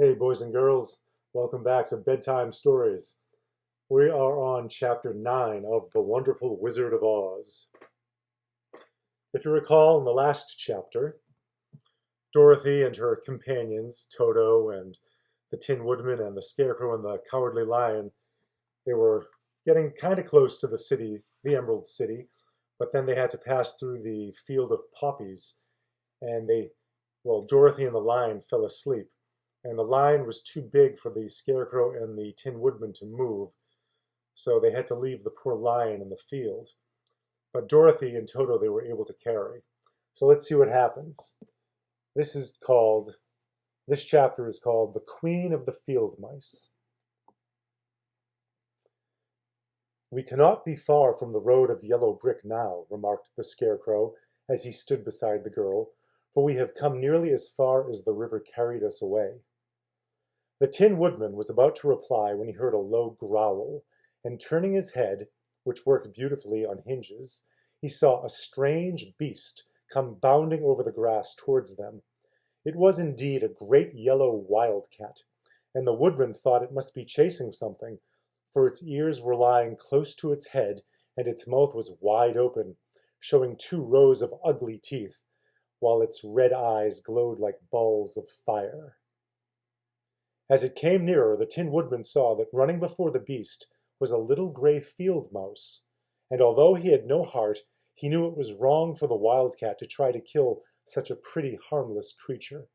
Hey, boys and girls, welcome back to Bedtime Stories. We are on Chapter 9 of The Wonderful Wizard of Oz. If you recall, in the last chapter, Dorothy and her companions, Toto and the Tin Woodman and the Scarecrow and the Cowardly Lion, they were getting kind of close to the city, the Emerald City, but then they had to pass through the field of poppies, and Dorothy and the lion fell asleep. And the lion was too big for the Scarecrow and the Tin Woodman to move, so they had to leave the poor lion in the field. But Dorothy and Toto they were able to carry. So let's see what happens. This chapter is called The Queen of the Field Mice. "We cannot be far from the road of yellow brick now," remarked the Scarecrow as he stood beside the girl, "for we have come nearly as far as the river carried us away." The Tin Woodman was about to reply when he heard a low growl, and turning his head, which worked beautifully on hinges, he saw a strange beast come bounding over the grass towards them. It was indeed a great yellow wildcat, and the Woodman thought it must be chasing something, for its ears were lying close to its head, and its mouth was wide open, showing 2 rows of ugly teeth, while its red eyes glowed like balls of fire. As it came nearer, the Tin Woodman saw that running before the beast was a little gray field mouse, and although he had no heart, he knew it was wrong for the wildcat to try to kill such a pretty, harmless creature.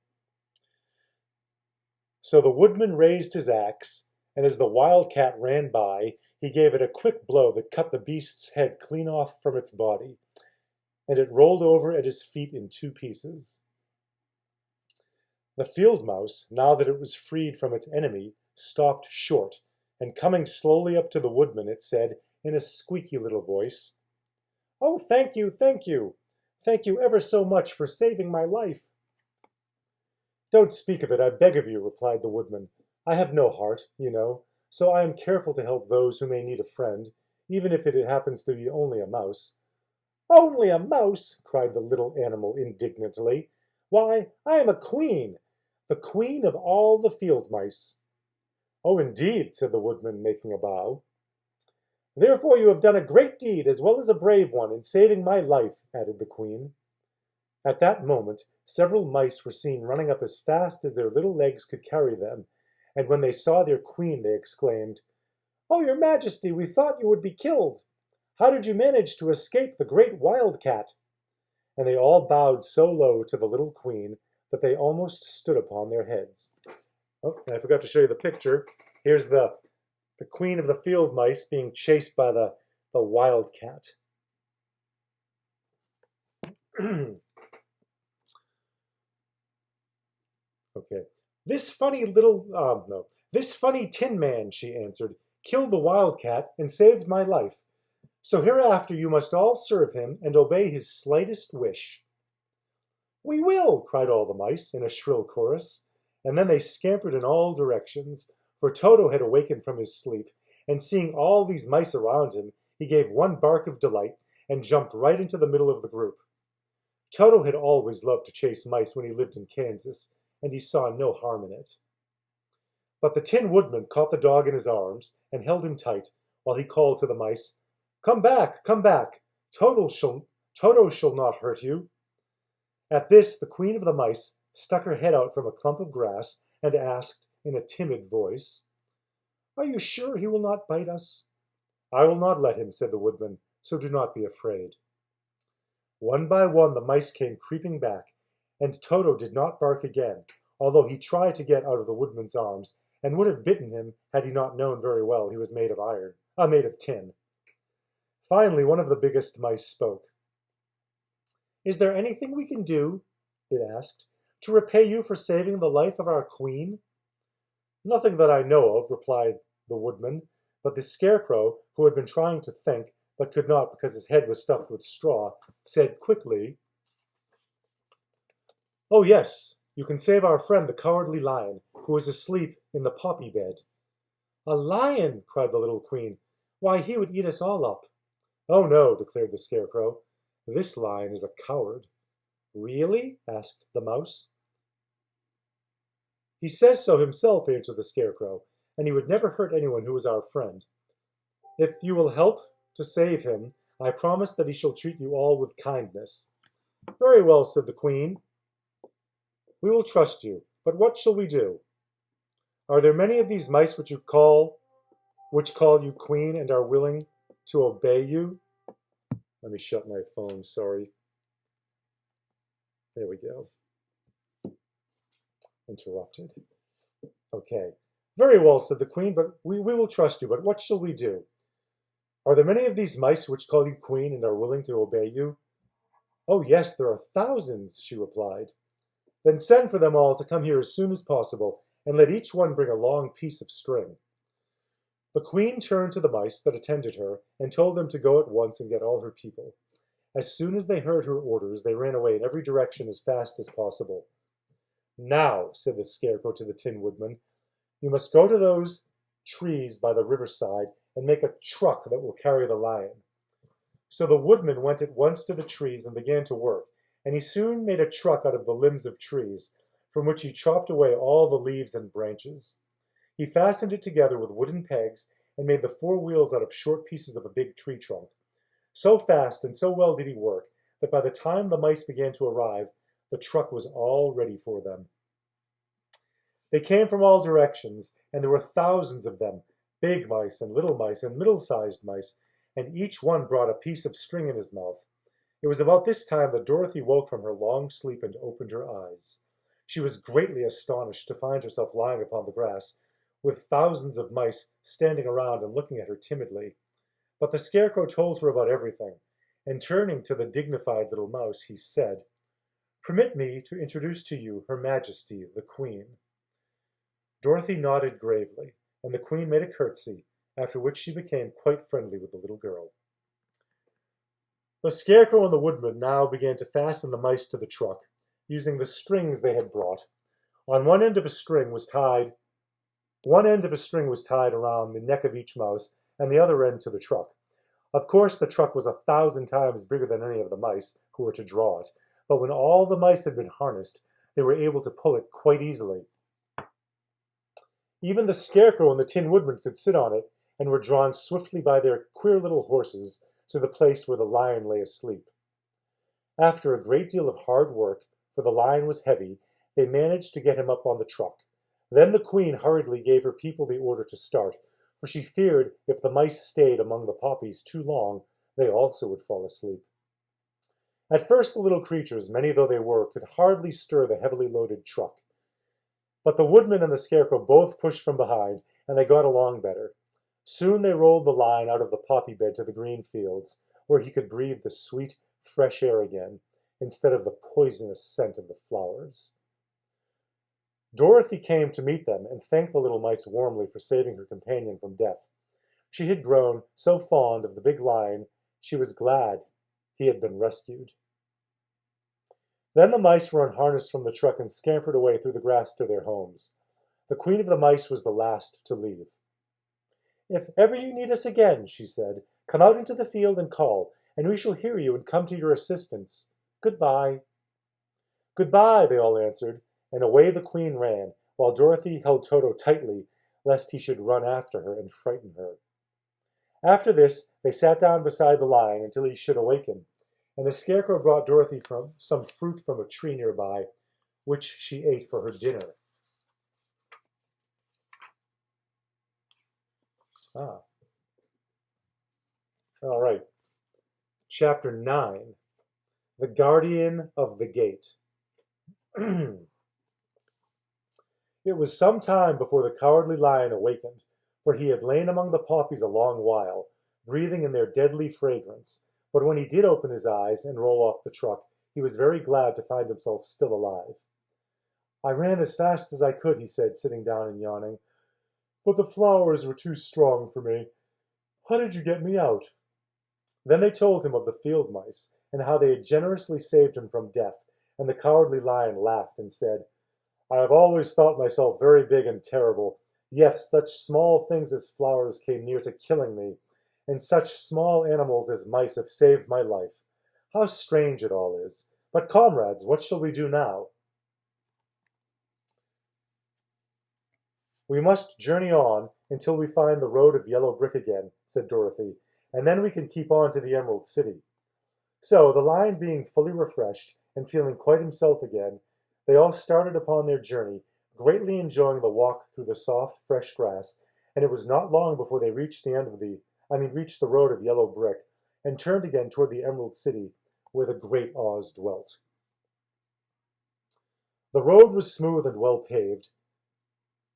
So the Woodman raised his axe, and as the wildcat ran by, he gave it a quick blow that cut the beast's head clean off from its body, and it rolled over at his feet in 2 pieces. The field mouse, now that it was freed from its enemy, stopped short, and coming slowly up to the Woodman, it said, in a squeaky little voice, "Oh, thank you, thank you! Thank you ever so much for saving my life." "Don't speak of it, I beg of you," replied the Woodman. "I have no heart, you know, so I am careful to help those who may need a friend, even if it happens to be only a mouse." "Only a mouse!" cried the little animal indignantly. "Why, I am a queen, the queen of all the field mice." "Oh, indeed," said the Woodman, making a bow. "Therefore you have done a great deed as well as a brave one in saving my life," added the queen. At that moment several mice were seen running up as fast as their little legs could carry them, and when they saw their queen they exclaimed, "Oh, your Majesty, we thought you would be killed. How did you manage to escape the great wildcat?" And they all bowed so low to the little queen that they almost stood upon their heads. Oh, and I forgot to show you the picture. Here's the queen of the field mice being chased by the wildcat. Okay. This funny tin man," she answered, "killed the wildcat and saved my life. So hereafter you must all serve him and obey his slightest wish." "We will!" cried all the mice in a shrill chorus, and then they scampered in all directions, for Toto had awakened from his sleep, and seeing all these mice around him, he gave one bark of delight and jumped right into the middle of the group. Toto had always loved to chase mice when he lived in Kansas, and he saw no harm in it. But the Tin Woodman caught the dog in his arms and held him tight, while he called to the mice, come back, come back! Toto shall not hurt you." At this the queen of the mice stuck her head out from a clump of grass and asked, in a timid voice, "Are you sure he will not bite us?" "I will not let him," said the Woodman, "so do not be afraid." One by one the mice came creeping back, and Toto did not bark again, although he tried to get out of the Woodman's arms, and would have bitten him had he not known very well he was made of tin. Finally one of the biggest mice spoke. "Is there anything we can do," it asked, "to repay you for saving the life of our queen?" "Nothing that I know of," replied the Woodman, but the Scarecrow, who had been trying to think, but could not because his head was stuffed with straw, said quickly, "Oh, yes, you can save our friend the Cowardly Lion, who is asleep in the poppy bed." "A lion!" cried the little queen. "Why, he would eat us all up." "Oh, no," declared the Scarecrow. "This lion is a coward." "Really?" asked the mouse. He says so himself, answered the Scarecrow, and he would never hurt anyone who was our friend. If you will help to save him, I promise that he shall treat you all with kindness. Very well, said the Queen. We will trust you, but what shall we do? Are there many of these mice which call you Queen and are willing to obey you? Let me shut my phone, sorry. There we go. Interrupted. Okay. Very well, said the Queen, but we will trust you, but what shall we do? Are there many of these mice which call you Queen and are willing to obey you? Oh, yes, there are thousands, she replied. Then send for them all to come here as soon as possible, and let each one bring a long piece of string. The Queen turned to the mice that attended her and told them to go at once and get all her people. As soon as they heard her orders, they ran away in every direction as fast as possible. Now, said the Scarecrow to the Tin Woodman, you must go to those trees by the riverside and make a truck that will carry the lion. So the Woodman went at once to the trees and began to work, and he soon made a truck out of the limbs of trees, from which he chopped away all the leaves and branches. He fastened it together with wooden pegs and made the four wheels out of short pieces of a big tree trunk. So fast and so well did he work that by the time the mice began to arrive, the truck was all ready for them. They came from all directions, and there were thousands of them, big mice and middle-sized mice, and each one brought a piece of string in his mouth. It was about this time that Dorothy woke from her long sleep and opened her eyes. She was greatly astonished to find herself lying upon the grass, with thousands of mice standing around and looking at her timidly. But the Scarecrow told her about everything, and turning to the dignified little mouse, he said, "Permit me to introduce to you Her Majesty, the Queen." Dorothy nodded gravely, and the Queen made a curtsy, after which she became quite friendly with the little girl. The Scarecrow and the Woodman now began to fasten the mice to the truck, using the strings they had brought. One end of a string was tied around the neck of each mouse, and the other end to the truck. Of course, the truck was 1,000 times bigger than any of the mice who were to draw it, but when all the mice had been harnessed, they were able to pull it quite easily. Even the Scarecrow and the Tin Woodman could sit on it, and were drawn swiftly by their queer little horses to the place where the lion lay asleep. After a great deal of hard work, for the lion was heavy, they managed to get him up on the truck. Then the Queen hurriedly gave her people the order to start, for she feared if the mice stayed among the poppies too long, they also would fall asleep. At first the little creatures, many though they were, could hardly stir the heavily loaded truck. But the Woodman and the Scarecrow both pushed from behind, and they got along better. Soon they rolled the lion out of the poppy bed to the green fields, where he could breathe the sweet, fresh air again, instead of the poisonous scent of the flowers. Dorothy came to meet them and thanked the little mice warmly for saving her companion from death. She had grown so fond of the big lion, she was glad he had been rescued. Then the mice were unharnessed from the truck and scampered away through the grass to their homes. The Queen of the Mice was the last to leave. "If ever you need us again," she said, "come out into the field and call, and we shall hear you and come to your assistance. Goodbye." "Goodbye," they all answered, and away the Queen ran, while Dorothy held Toto tightly, lest he should run after her and frighten her. After this, they sat down beside the lion until he should awaken, and the Scarecrow brought Dorothy some fruit from a tree nearby, which she ate for her dinner. All right. Chapter 9. The Guardian of the Gate. It was some time before the Cowardly Lion awakened, for he had lain among the poppies a long while, breathing in their deadly fragrance. But when he did open his eyes and roll off the truck, he was very glad to find himself still alive. "I ran as fast as I could," he said, sitting down and yawning, "but the flowers were too strong for me. How did you get me out?" Then they told him of the field mice, and how they had generously saved him from death, and the Cowardly Lion laughed and said, "I have always thought myself very big and terrible, yet such small things as flowers came near to killing me, and such small animals as mice have saved my life. How strange it all is! But comrades, what shall we do now?" We must journey on until we find the road of yellow brick again, said Dorothy, and then we can keep on to the Emerald City. So, the lion being fully refreshed and feeling quite himself again, they all started upon their journey, greatly enjoying the walk through the soft, fresh grass, and it was not long before they reached reached the road of yellow brick, and turned again toward the Emerald City, where the great Oz dwelt. The road was smooth and well paved,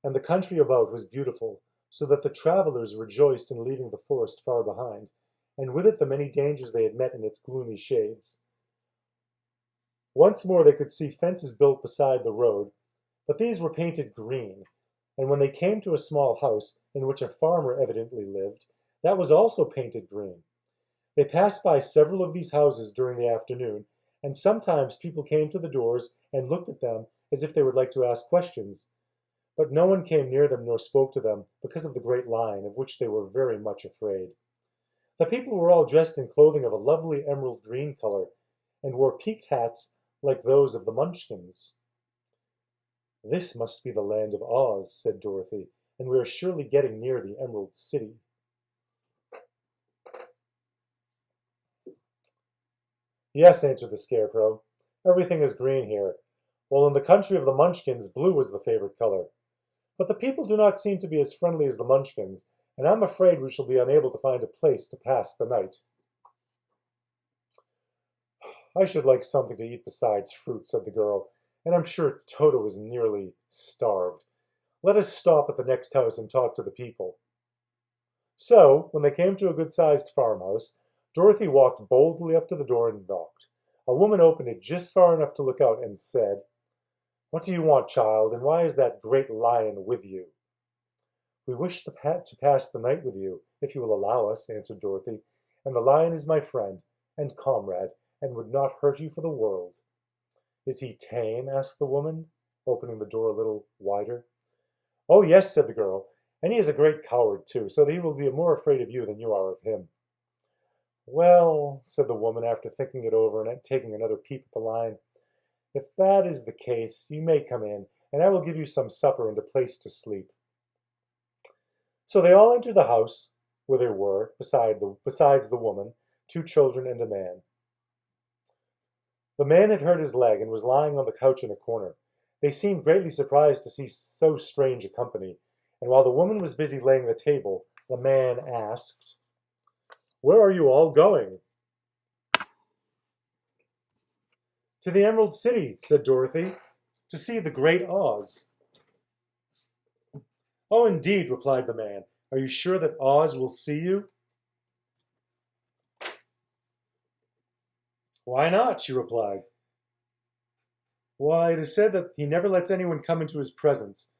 and the country about was beautiful, so that the travelers rejoiced in leaving the forest far behind, and with it the many dangers they had met in its gloomy shades. Once more they could see fences built beside the road, but these were painted green, and when they came to a small house in which a farmer evidently lived, that was also painted green. They passed by several of these houses during the afternoon, and sometimes people came to the doors and looked at them as if they would like to ask questions, but no one came near them nor spoke to them because of the great lion, of which they were very much afraid. The people were all dressed in clothing of a lovely emerald green color, and wore peaked hats like those of the Munchkins. "This must be the land of Oz," said Dorothy, "and we are surely getting near the Emerald City." "Yes," answered the Scarecrow, "everything is green here, while in the country of the Munchkins blue is the favorite color. But the people do not seem to be as friendly as the Munchkins, and I'm afraid we shall be unable to find a place to pass the night." "I should like something to eat besides fruit," said the girl, "and I'm sure Toto is nearly starved. Let us stop at the next house and talk to the people." So, when they came to a good-sized farmhouse, Dorothy walked boldly up to the door and knocked. A woman opened it just far enough to look out and said, "What do you want, child, and why is that great lion with you?" "We wish to pass the night with you, if you will allow us," answered Dorothy, "and the lion is my friend and comrade, and would not hurt you for the world." "Is he tame?" asked the woman, opening the door a little wider. "Oh, yes," said the girl, "and he is a great coward, too, so that he will be more afraid of you than you are of him." "Well," said the woman, after thinking it over and taking another peep at the lion, "if that is the case, you may come in, and I will give you some supper and a place to sleep." So they all entered the house, where there were, besides the woman, 2 children and a man. The man had hurt his leg and was lying on the couch in a corner. They seemed greatly surprised to see so strange a company, and while the woman was busy laying the table, the man asked, "Where are you all going?" "To the Emerald City," said Dorothy, "to see the great Oz." "Oh, indeed," replied the man. "Are you sure that Oz will see you?" "Why not?" she replied. "Why, it is said that he never lets anyone come into his presence.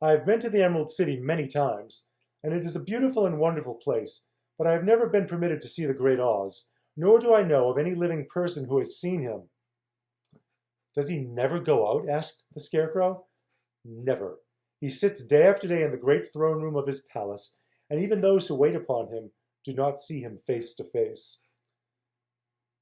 I have been to the Emerald City many times, and it is a beautiful and wonderful place, but I have never been permitted to see the great Oz, nor do I know of any living person who has seen him." "Does he never go out?" asked the Scarecrow. "Never. He sits day after day in the great throne room of his palace, and even those who wait upon him do not see him face to face."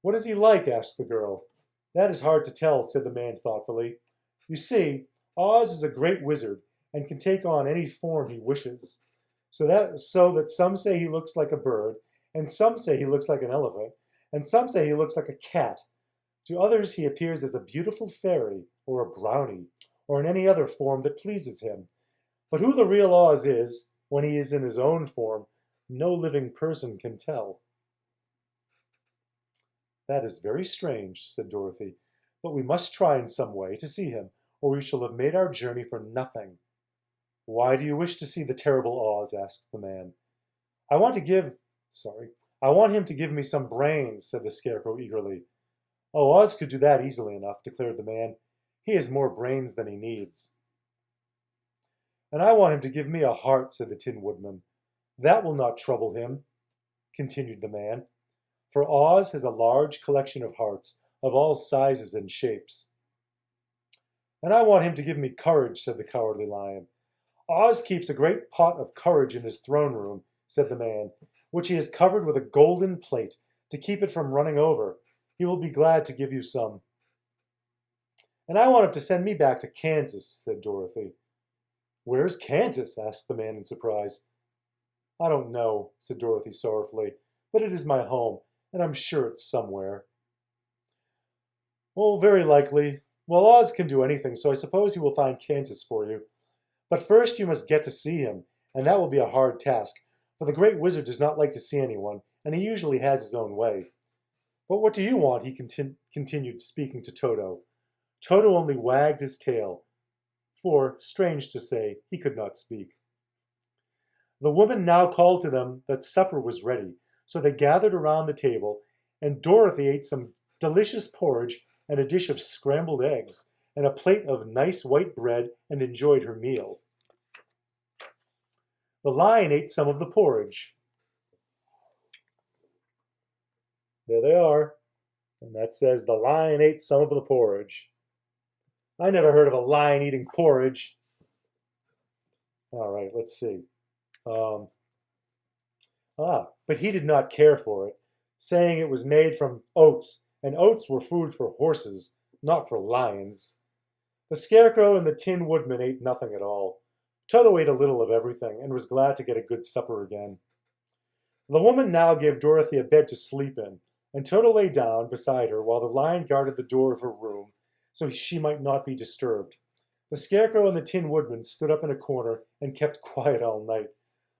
"What is he like?" asked the girl. "That is hard to tell," said the man thoughtfully. "You see, Oz is a great wizard and can take on any form he wishes, so that some say he looks like a bird, and some say he looks like an elephant, and some say he looks like a cat. To others he appears as a beautiful fairy, or a brownie, or in any other form that pleases him. But who the real Oz is, when he is in his own form, no living person can tell." "That is very strange," said Dorothy, "but we must try in some way to see him, or we shall have made our journey for nothing." "Why do you wish to see the terrible Oz?" asked the man. I want him to give me some brains," said the Scarecrow eagerly. "Oh, Oz could do that easily enough," declared the man. "He has more brains than he needs." "And I want him to give me a heart," said the Tin Woodman. "That will not trouble him," continued the man, "for Oz has a large collection of hearts of all sizes and shapes." "And I want him to give me courage," said the Cowardly Lion. "Oz keeps a great pot of courage in his throne room," said the man, "which he has covered with a golden plate to keep it from running over. He will be glad to give you some." "And I want him to send me back to Kansas," said Dorothy. Where's Kansas? Asked the man in surprise. I don't know, said Dorothy sorrowfully, but it is my home, and I'm sure it's somewhere. Oh, very likely. Well, Oz can do anything, so I suppose he will find Kansas for you. But first you must get to see him, and that will be a hard task, for the Great Wizard does not like to see anyone, and he usually has his own way. But what do you want? He continued, speaking to Toto. Toto only wagged his tail, for, strange to say, he could not speak. The woman now called to them that supper was ready, so they gathered around the table, and Dorothy ate some delicious porridge and a dish of scrambled eggs, and a plate of nice white bread, and enjoyed her meal. The lion ate some of the porridge. There they are. And that says the lion ate some of the porridge. I never heard of a lion eating porridge. All right, let's see. But he did not care for it, saying it was made from oats, and oats were food for horses, not for lions. The Scarecrow and the Tin Woodman ate nothing at all. Toto ate a little of everything, and was glad to get a good supper again. The woman now gave Dorothy a bed to sleep in, and Toto lay down beside her while the lion guarded the door of her room, so she might not be disturbed. The Scarecrow and the Tin Woodman stood up in a corner and kept quiet all night,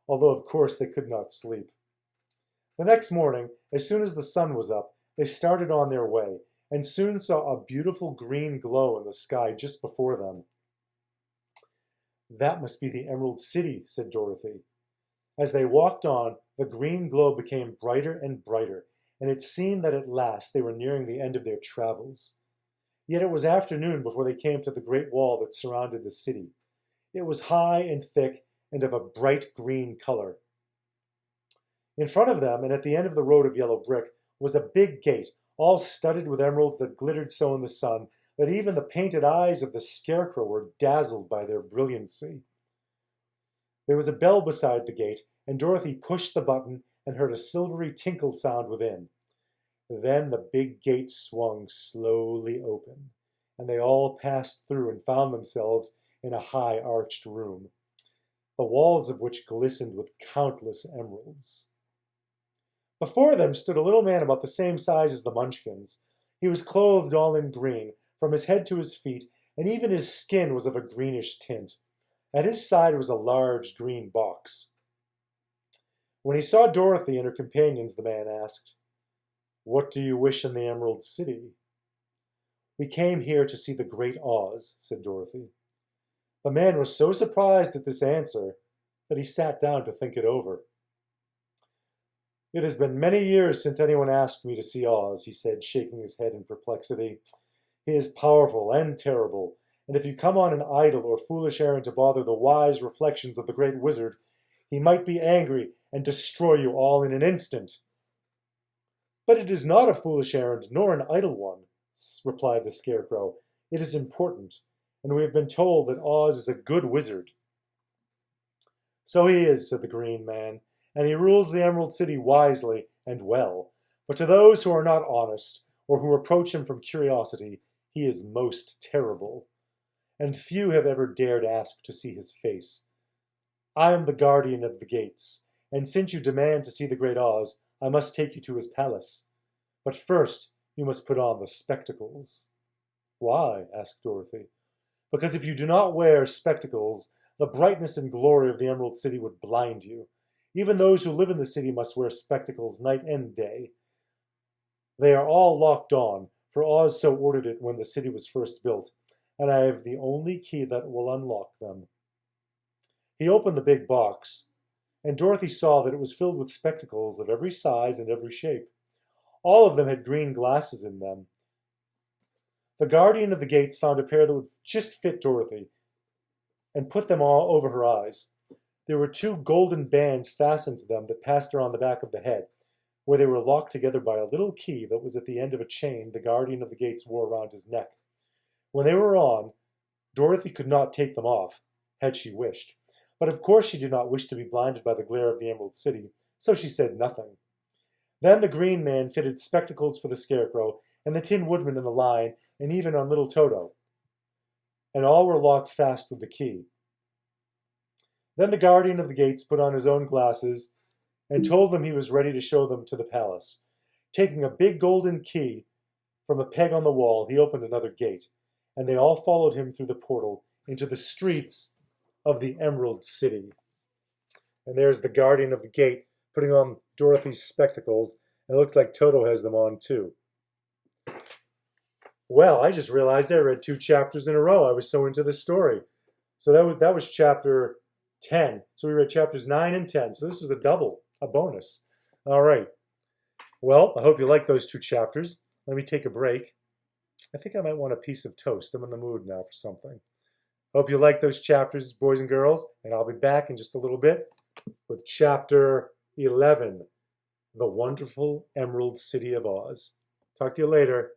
although of course they could not sleep. The next morning, as soon as the sun was up, they started on their way, and soon saw a beautiful green glow in the sky just before them. That must be the Emerald City, said Dorothy. As they walked on, the green glow became brighter and brighter, and it seemed that at last they were nearing the end of their travels. Yet it was afternoon before they came to the great wall that surrounded the city. It was high and thick and of a bright green color. In front of them, and at the end of the road of yellow brick, was a big gate, all studded with emeralds that glittered so in the sun that even the painted eyes of the Scarecrow were dazzled by their brilliancy. There was a bell beside the gate, and Dorothy pushed the button and heard a silvery tinkle sound within. Then the big gate swung slowly open, and they all passed through and found themselves in a high arched room, the walls of which glistened with countless emeralds. Before them stood a little man about the same size as the Munchkins. He was clothed all in green, from his head to his feet, and even his skin was of a greenish tint. At his side was a large green box. When he saw Dorothy and her companions, the man asked, "What do you wish in the Emerald City?" "We came here to see the Great Oz," said Dorothy. The man was so surprised at this answer that he sat down to think it over. "It has been many years since anyone asked me to see Oz," he said, shaking his head in perplexity. "He is powerful and terrible, and if you come on an idle or foolish errand to bother the wise reflections of the Great Wizard, he might be angry and destroy you all in an instant." "But it is not a foolish errand, nor an idle one," replied the Scarecrow. "It is important, and we have been told that Oz is a good wizard." "So he is," said the Green Man, "and he rules the Emerald City wisely and well. But to those who are not honest, or who approach him from curiosity, he is most terrible, and few have ever dared ask to see his face. I am the guardian of the gates, and since you demand to see the Great Oz, I must take you to his palace. But first, you must put on the spectacles." "Why?" asked Dorothy. "Because if you do not wear spectacles, the brightness and glory of the Emerald City would blind you. Even those who live in the city must wear spectacles night and day. They are all locked on, for Oz so ordered it when the city was first built, and I have the only key that will unlock them." He opened the big box, and Dorothy saw that it was filled with spectacles of every size and every shape. All of them had green glasses in them. The guardian of the gates found a pair that would just fit Dorothy, and put them all over her eyes. There were 2 golden bands fastened to them that passed around the back of the head, where they were locked together by a little key that was at the end of a chain the guardian of the gates wore around his neck. When they were on, Dorothy could not take them off, had she wished. But of course she did not wish to be blinded by the glare of the Emerald City, so she said nothing. Then the Green Man fitted spectacles for the Scarecrow, and the Tin Woodman and the Lion, and even on little Toto, and all were locked fast with the key. Then the guardian of the gates put on his own glasses and told them he was ready to show them to the palace. Taking a big golden key from a peg on the wall, he opened another gate, and they all followed him through the portal into the streets of the Emerald City. And there's the guardian of the gate putting on Dorothy's spectacles, and it looks like Toto has them on too. Well, I just realized I read 2 chapters in a row. I was so into this story. So that was chapter 10. So we read chapters 9 and 10. So this was a double, a bonus. All right. Well, I hope you like those 2 chapters. Let me take a break. I think I might want a piece of toast. I'm in the mood now for something. Hope you like those chapters, boys and girls, and I'll be back in just a little bit with chapter 11, The Wonderful Emerald City of Oz. Talk to you later.